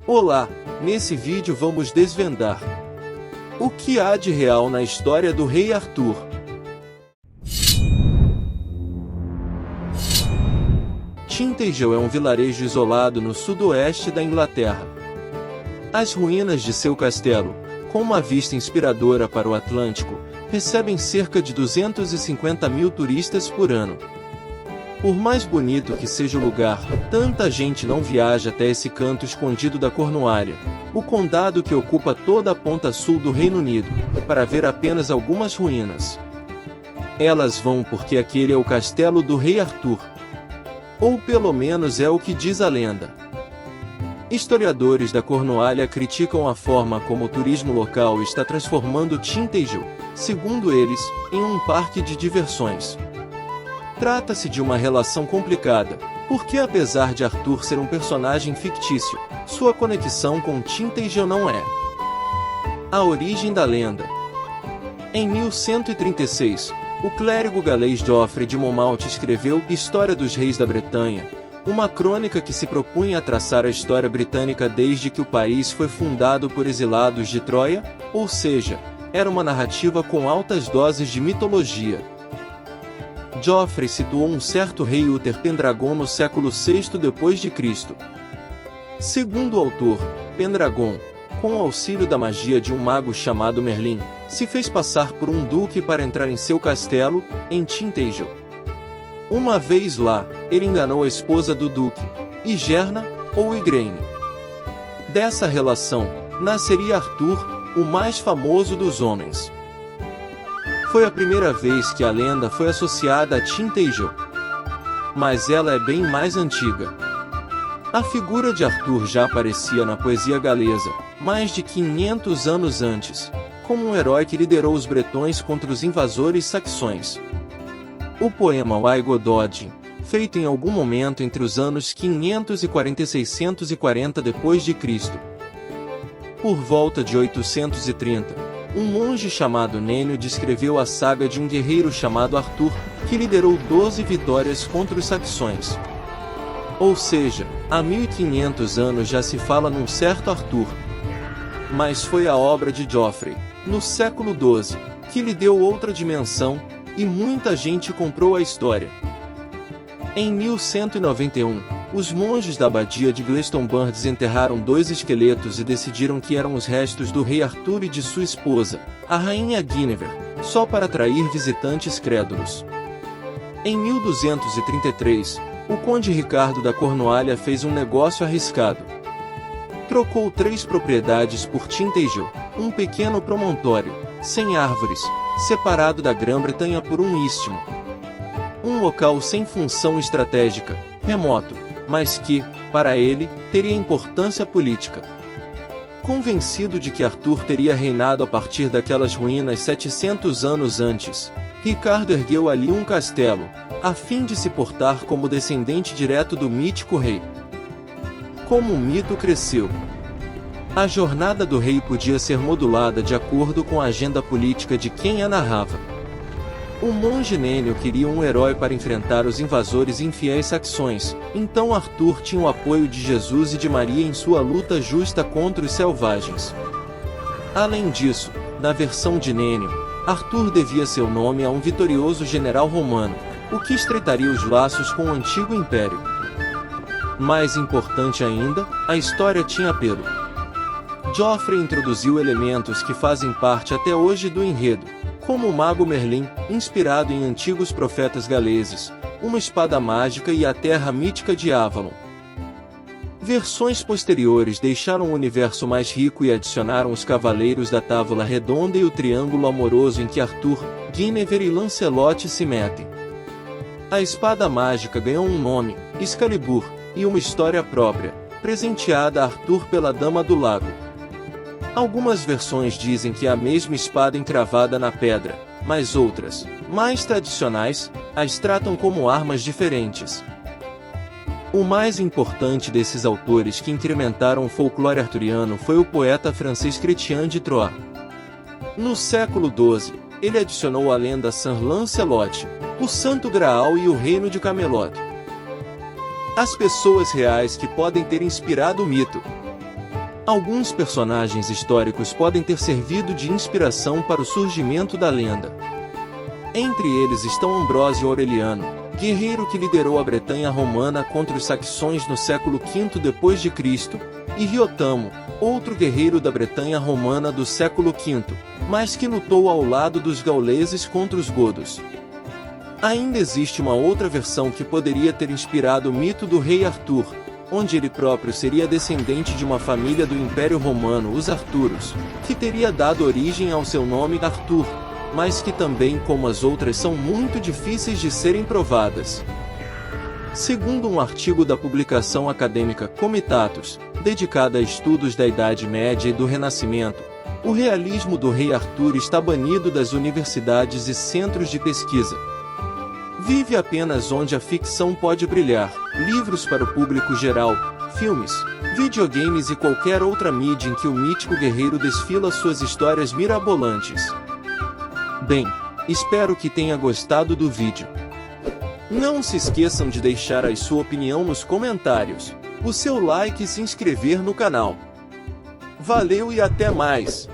Olá, nesse vídeo vamos desvendar o que há de real na história do rei Arthur. Tintagel é um vilarejo isolado no sudoeste da Inglaterra. As ruínas de seu castelo, com uma vista inspiradora para o Atlântico, recebem cerca de 250 mil turistas por ano. Por mais bonito que seja o lugar, tanta gente não viaja até esse canto escondido da Cornualha, o condado que ocupa toda a ponta sul do Reino Unido, para ver apenas algumas ruínas. Elas vão porque aquele é o castelo do rei Arthur. Ou pelo menos é o que diz a lenda. Historiadores da Cornualha criticam a forma como o turismo local está transformando Tintagel, segundo eles, em um parque de diversões. Trata-se de uma relação complicada, porque apesar de Arthur ser um personagem fictício, sua conexão com Tintagel não é. A origem da lenda. Em 1136, o clérigo galês Geoffrey de Monmouth escreveu História dos Reis da Bretanha, uma crônica que se propunha a traçar a história britânica desde que o país foi fundado por exilados de Troia, ou seja, era uma narrativa com altas doses de mitologia. Geoffrey situou um certo rei Uther Pendragon no século VI d.C. Segundo o autor, Pendragon, com o auxílio da magia de um mago chamado Merlin, se fez passar por um duque para entrar em seu castelo, em Tintagel. Uma vez lá, ele enganou a esposa do duque, Igerna, ou Igraine. Dessa relação, nasceria Arthur, o mais famoso dos homens. Foi a primeira vez que a lenda foi associada a Tintagel. Mas ela é bem mais antiga. A figura de Arthur já aparecia na poesia galesa, mais de 500 anos antes, como um herói que liderou os bretões contra os invasores saxões. O poema Wai Gododin, feito em algum momento entre os anos 540 e 640 d.C. Por volta de 830, um monge chamado Nênio descreveu a saga de um guerreiro chamado Arthur, que liderou 12 vitórias contra os saxões. Ou seja, há 1500 anos já se fala num certo Arthur. Mas foi a obra de Geoffrey, no século XII, que lhe deu outra dimensão, e muita gente comprou a história. Em 1191, os monges da abadia de Glastonbury desenterraram 2 esqueletos e decidiram que eram os restos do rei Arthur e de sua esposa, a rainha Guinevere, só para atrair visitantes crédulos. Em 1233, o conde Ricardo da Cornualha fez um negócio arriscado. Trocou 3 propriedades por Tintagel, um pequeno promontório, sem árvores, separado da Grã-Bretanha por um istmo. Um local sem função estratégica, remoto, mas que, para ele, teria importância política. Convencido de que Arthur teria reinado a partir daquelas ruínas 700 anos antes, Ricardo ergueu ali um castelo, a fim de se portar como descendente direto do mítico rei. Como o mito cresceu. A jornada do rei podia ser modulada de acordo com a agenda política de quem a narrava. O monge Nênio queria um herói para enfrentar os invasores infiéis saxões, então Arthur tinha o apoio de Jesus e de Maria em sua luta justa contra os selvagens. Além disso, na versão de Nênio, Arthur devia seu nome a um vitorioso general romano, o que estreitaria os laços com o antigo império. Mais importante ainda, a história tinha apelo. Geoffrey introduziu elementos que fazem parte até hoje do enredo, como o mago Merlin, inspirado em antigos profetas galeses, uma espada mágica e a terra mítica de Avalon. Versões posteriores deixaram o universo mais rico e adicionaram os cavaleiros da Távola Redonda e o triângulo amoroso em que Arthur, Guinevere e Lancelot se metem. A espada mágica ganhou um nome, Excalibur, e uma história própria, presenteada a Arthur pela Dama do Lago. Algumas versões dizem que é a mesma espada encravada na pedra, mas outras, mais tradicionais, as tratam como armas diferentes. O mais importante desses autores que incrementaram o folclore arturiano foi o poeta francês Chrétien de Troyes. No século XII, ele adicionou à lenda Sir Lancelot, o Santo Graal e o Reino de Camelot. As pessoas reais que podem ter inspirado o mito. Alguns personagens históricos podem ter servido de inspiração para o surgimento da lenda. Entre eles estão Ambrósio Aureliano, guerreiro que liderou a Bretanha romana contra os saxões no século V d.C., e Riotamo, outro guerreiro da Bretanha romana do século V, mas que lutou ao lado dos gauleses contra os godos. Ainda existe uma outra versão que poderia ter inspirado o mito do rei Arthur, onde ele próprio seria descendente de uma família do Império Romano, os Arturos, que teria dado origem ao seu nome Arthur, mas que também, como as outras, são muito difíceis de serem provadas. Segundo um artigo da publicação acadêmica Comitatus, dedicada a estudos da Idade Média e do Renascimento, o realismo do rei Arthur está banido das universidades e centros de pesquisa. Vive apenas onde a ficção pode brilhar, livros para o público geral, filmes, videogames e qualquer outra mídia em que o mítico guerreiro desfila suas histórias mirabolantes. Bem, espero que tenha gostado do vídeo. Não se esqueçam de deixar a sua opinião nos comentários, o seu like e se inscrever no canal. Valeu e até mais!